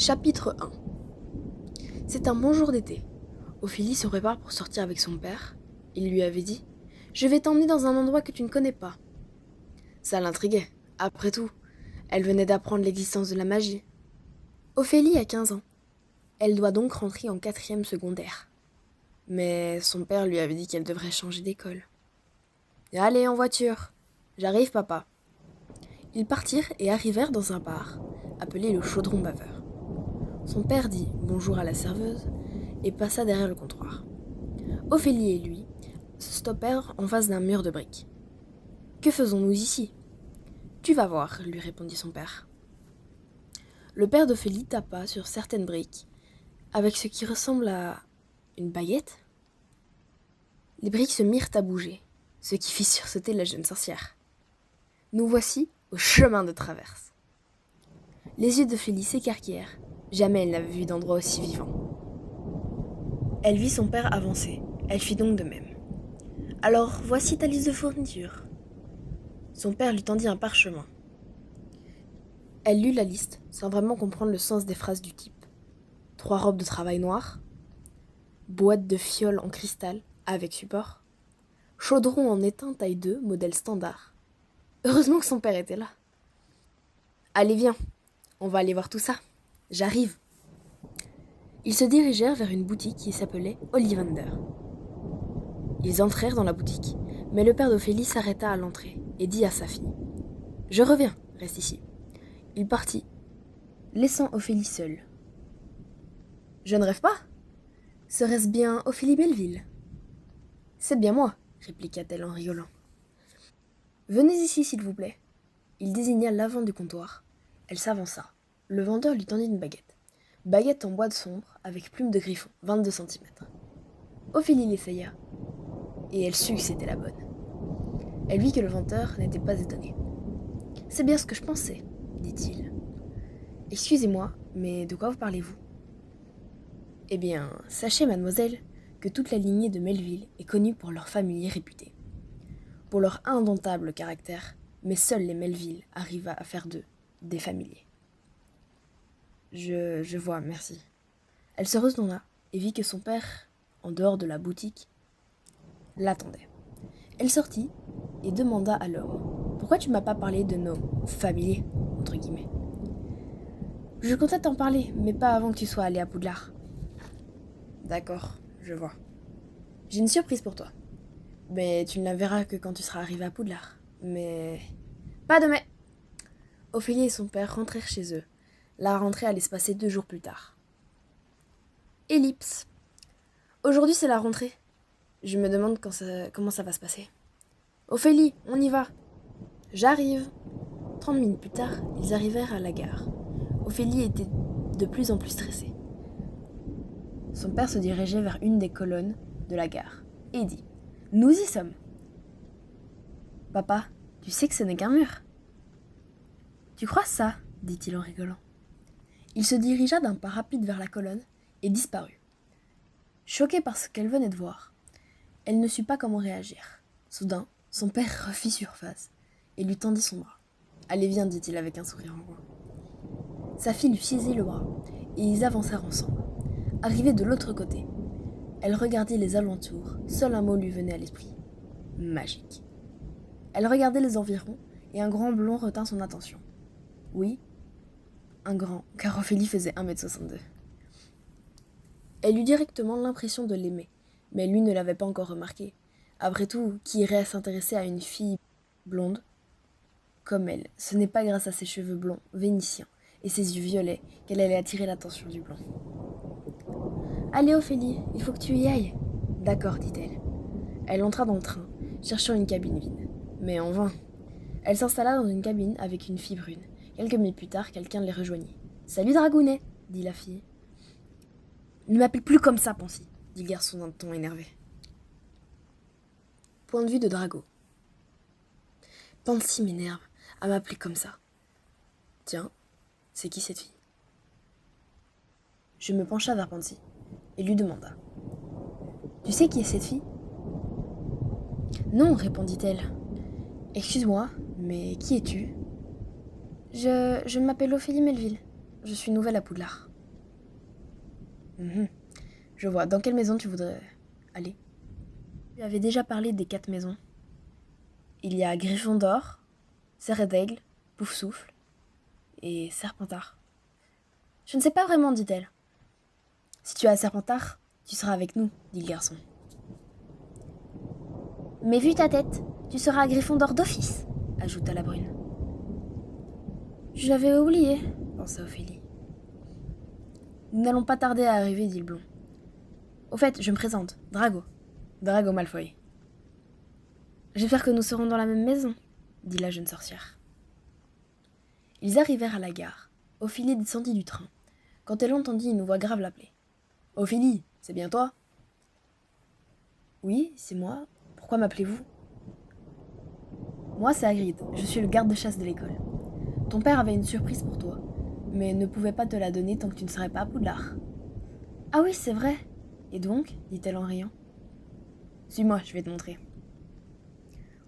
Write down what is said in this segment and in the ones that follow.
Chapitre 1. C'est un bon jour d'été. Ophélie se prépare pour sortir avec son père. Il lui avait dit « Je vais t'emmener dans un endroit que tu ne connais pas ». Ça l'intriguait. Après tout, elle venait d'apprendre l'existence de la magie. Ophélie a 15 ans. Elle doit donc rentrer en 4e secondaire. Mais son père lui avait dit qu'elle devrait changer d'école. « Allez, en voiture. J'arrive, papa. » Ils partirent et arrivèrent dans un bar, appelé le Chaudron Baveur. Son père dit bonjour à la serveuse et passa derrière le comptoir. Ophélie et lui se stoppèrent en face d'un mur de briques. « Que faisons-nous ici ?»« Tu vas voir, » lui répondit son père. Le père d'Ophélie tapa sur certaines briques avec ce qui ressemble à une baguette. Les briques se mirent à bouger, ce qui fit sursauter la jeune sorcière. Nous voici au chemin de traverse. Les yeux d'Ophélie s'écarquillèrent. Jamais elle n'avait vu d'endroit aussi vivant. Elle vit son père avancer. Elle fit donc de même. « Alors, voici ta liste de fournitures. » Son père lui tendit un parchemin. Elle lut la liste, sans vraiment comprendre le sens des phrases du type. 3 robes de travail noires, boîte de fioles en cristal avec support, chaudron en étain taille 2, modèle standard. Heureusement que son père était là. « Allez, viens, on va aller voir tout ça. J'arrive. » Ils se dirigèrent vers une boutique qui s'appelait Ollivander. Ils entrèrent dans la boutique, mais le père d'Ophélie s'arrêta à l'entrée et dit à sa fille « Je reviens, reste ici. » Il partit, laissant Ophélie seule. « Je ne rêve pas ? Serait-ce bien Ophélie Belleville ?»« C'est bien moi, » répliqua-t-elle en rigolant. « Venez ici, s'il vous plaît. » Il désigna l'avant du comptoir. Elle s'avança. Le vendeur lui tendit une baguette. Baguette en bois de sombre, avec plume de griffon, 22 cm. Ophélie l'essaya, et elle sut que c'était la bonne. Elle vit que le vendeur n'était pas étonné. « C'est bien ce que je pensais, » dit-il. « Excusez-moi, mais de quoi vous parlez-vous ?»« Eh bien, sachez, mademoiselle, que toute la lignée de Melville est connue pour leurs familiers réputés. Pour leur indomptable caractère, mais seuls les Melville arrivent à faire d'eux des familiers. » Je vois, merci. Elle se retourna et vit que son père, en dehors de la boutique, l'attendait. Elle sortit et demanda à l'homme « Pourquoi tu m'as pas parlé de nos familiers ?» entre guillemets. « Je comptais t'en parler, mais pas avant que tu sois allé à Poudlard. » D'accord, je vois. J'ai une surprise pour toi. Mais tu ne la verras que quand tu seras arrivé à Poudlard. Mais... Pas de mais. Ophélie et son père rentrèrent chez eux. La rentrée allait se passer 2 jours plus tard. Ellipse. Aujourd'hui, c'est la rentrée. Je me demande comment ça va se passer. Ophélie, on y va. J'arrive. 30 minutes plus tard, ils arrivèrent à la gare. Ophélie était de plus en plus stressée. Son père se dirigeait vers une des colonnes de la gare et dit « Nous y sommes. »« Papa, tu sais que ce n'est qu'un mur. »« Tu crois ça ?» dit-il en rigolant. Il se dirigea d'un pas rapide vers la colonne et disparut. Choquée par ce qu'elle venait de voir, elle ne sut pas comment réagir. Soudain, son père refit surface et lui tendit son bras. « Allez, viens, dit-il avec un sourire en coin. Sa fille lui saisit le bras et ils avancèrent ensemble. Arrivée de l'autre côté, elle regardait les alentours. Seul un mot lui venait à l'esprit. Magique. Elle regardait les environs et un grand blond retint son attention. Oui, un grand, car Ophélie faisait 1,62 m. Elle eut directement l'impression de l'aimer, mais lui ne l'avait pas encore remarqué. Après tout, qui irait s'intéresser à une fille blonde comme elle? Ce n'est pas grâce à ses cheveux blonds vénitiens et ses yeux violets qu'elle allait attirer l'attention du blond. « Allez Ophélie, il faut que tu y ailles. »« D'accord, dit-elle. » Elle entra dans le train, cherchant une cabine vide. Mais en vain. Elle s'installa dans une cabine avec une fille brune. Quelques minutes plus tard, quelqu'un les rejoignit. « Salut Dragounet !» dit la fille. « Ne m'appelle plus comme ça, Pansy !» dit le garçon d'un ton énervé. Point de vue de Drago. Pansy m'énerve à m'appeler comme ça. Tiens, c'est qui cette fille? Je me pencha vers Pansy et lui demanda. « Tu sais qui est cette fille ?»« Non, répondit-elle. Excuse-moi, mais qui es-tu ?»« Je m'appelle Ophélie Melville. Je suis nouvelle à Poudlard. » Mhm. Je vois. Dans quelle maison tu voudrais aller? Tu avais déjà parlé des 4 maisons. Il y a Gryffondor, Serre d'Aigle, Poufsouffle et Serpentard. Je ne sais pas vraiment, dit-elle. Si tu es à Serpentard, tu seras avec nous, dit le garçon. Mais vu ta tête, tu seras à Gryffondor d'office, ajouta la brune. J'avais oublié, pensa Ophélie. Nous n'allons pas tarder à arriver, dit le blond. Au fait, je me présente, Drago. Drago Malfoy. J'espère que nous serons dans la même maison, dit la jeune sorcière. Ils arrivèrent à la gare. Ophélie descendit du train, quand elle entendit une voix grave l'appeler. Ophélie, c'est bien toi? Oui, c'est moi. Pourquoi m'appelez-vous? Moi, c'est Hagrid. Je suis le garde-chasse de l'école. Ton père avait une surprise pour toi, mais ne pouvait pas te la donner tant que tu ne serais pas à Poudlard. Ah oui, c'est vrai. Et donc, dit-elle en riant. Suis-moi, je vais te montrer.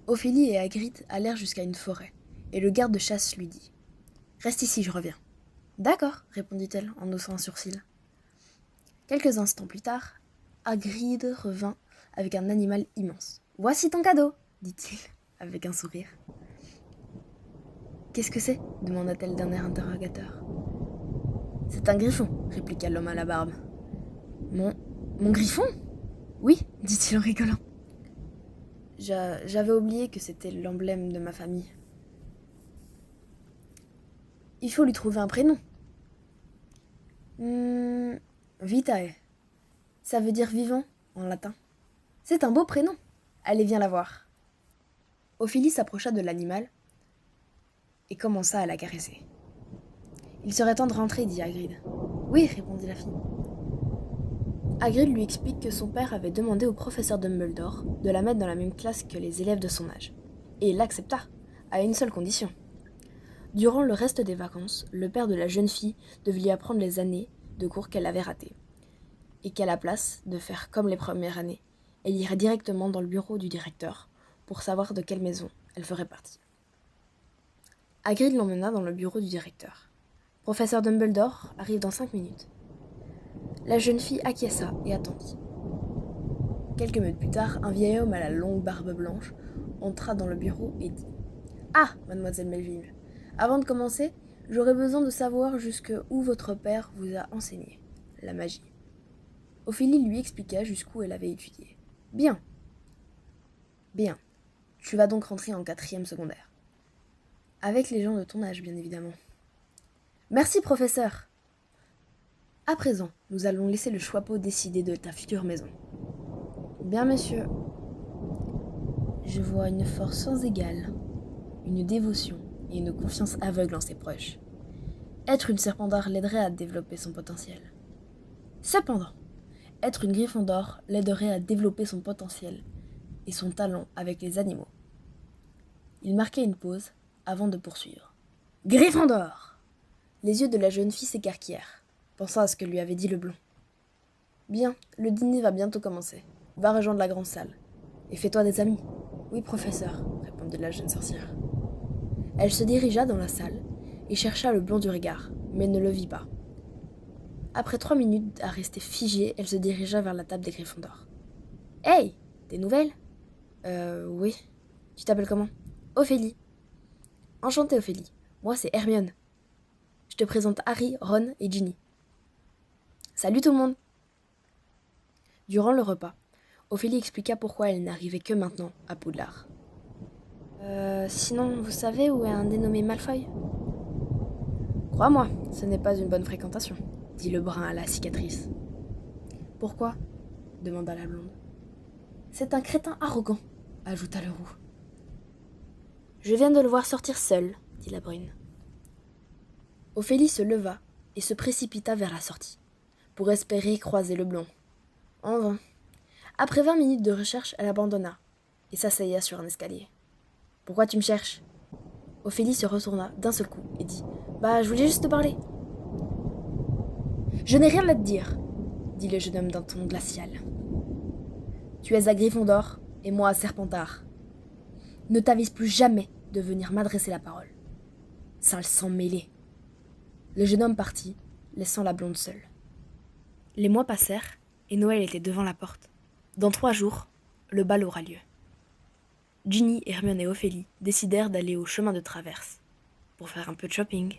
Ophélie et Hagrid allèrent jusqu'à une forêt, et le garde-chasse lui dit « Reste ici, je reviens. » « D'accord, répondit-elle en haussant un sourcil. Quelques instants plus tard, Hagrid revint avec un animal immense. « Voici ton cadeau, dit-il avec un sourire. « Qu'est-ce que c'est » demanda-t-elle d'un air interrogateur. « C'est un griffon, répliqua l'homme à la barbe. Mon griffon? Oui, dit-il en rigolant. J'avais oublié que c'était l'emblème de ma famille. Il faut lui trouver un prénom. Vitae. Ça veut dire vivant en latin. C'est un beau prénom. Allez, viens la voir. Ophélie s'approcha de l'animal et commença à la caresser. Il serait temps de rentrer, dit Hagrid. Oui, répondit la fille. Hagrid lui explique que son père avait demandé au professeur Dumbledore de la mettre dans la même classe que les élèves de son âge. Et il l'accepta, à une seule condition. Durant le reste des vacances, le père de la jeune fille devait lui apprendre les années de cours qu'elle avait ratées. Et qu'à la place de faire comme les premières années, elle irait directement dans le bureau du directeur pour savoir de quelle maison elle ferait partie. Hagrid l'emmena dans le bureau du directeur. Professeur Dumbledore arrive dans 5 minutes. La jeune fille acquiesça et attendit. Quelques minutes plus tard, un vieil homme à la longue barbe blanche entra dans le bureau et dit « Ah, mademoiselle Melville, avant de commencer, j'aurais besoin de savoir jusqu'où votre père vous a enseigné la magie. » Ophélie lui expliqua jusqu'où elle avait étudié. « Bien. Bien. Tu vas donc rentrer en 4e secondaire. Avec les gens de ton âge, bien évidemment. » « Merci, professeur. À présent, nous allons laisser le choixpeau décider de ta future maison. » « Bien, monsieur. Je vois une force sans égale, une dévotion et une confiance aveugle en ses proches. Être une Serpentard l'aiderait à développer son potentiel. Cependant, être une Gryffondor l'aiderait à développer son potentiel et son talent avec les animaux. Il marquait une pause avant de poursuivre. « Gryffondor !» Les yeux de la jeune fille s'écarquillèrent, pensant à ce que lui avait dit le blond. « Bien, le dîner va bientôt commencer. Va rejoindre la grande salle. Et fais-toi des amis. »« Oui, professeur, » répondit la jeune sorcière. Elle se dirigea dans la salle et chercha le blond du regard, mais ne le vit pas. Après 3 minutes à rester figée, elle se dirigea vers la table des Gryffondors. « Hey, des nouvelles ?»« Oui. Tu t'appelles comment ?»« Ophélie. »« Enchantée, Ophélie. Moi, c'est Hermione. Je te présente Harry, Ron et Ginny. »« Salut tout le monde !» Durant le repas, Ophélie expliqua pourquoi elle n'arrivait que maintenant à Poudlard. Sinon, vous savez où est un dénommé Malfoy ? Crois-moi, ce n'est pas une bonne fréquentation, dit le brun à la cicatrice. Pourquoi ? Demanda la blonde. C'est un crétin arrogant, ajouta le roux. Je viens de le voir sortir seul, dit la brune. Ophélie se leva et se précipita vers la sortie, pour espérer croiser le blond. En vain. Après 20 minutes de recherche, elle abandonna et s'asseyait sur un escalier. « Pourquoi tu me cherches ?» Ophélie se retourna d'un seul coup et dit « Bah, je voulais juste te parler. »« Je n'ai rien à te dire, » dit le jeune homme d'un ton glacial. « Tu es à Gryffondor et moi à Serpentard. Ne t'avise plus jamais de venir m'adresser la parole. Sale sang mêlé. » Le jeune homme partit, laissant la blonde seule. Les mois passèrent et Noël était devant la porte. Dans 3 jours, le bal aura lieu. Ginny, Hermione et Ophélie décidèrent d'aller au chemin de traverse pour faire un peu de shopping.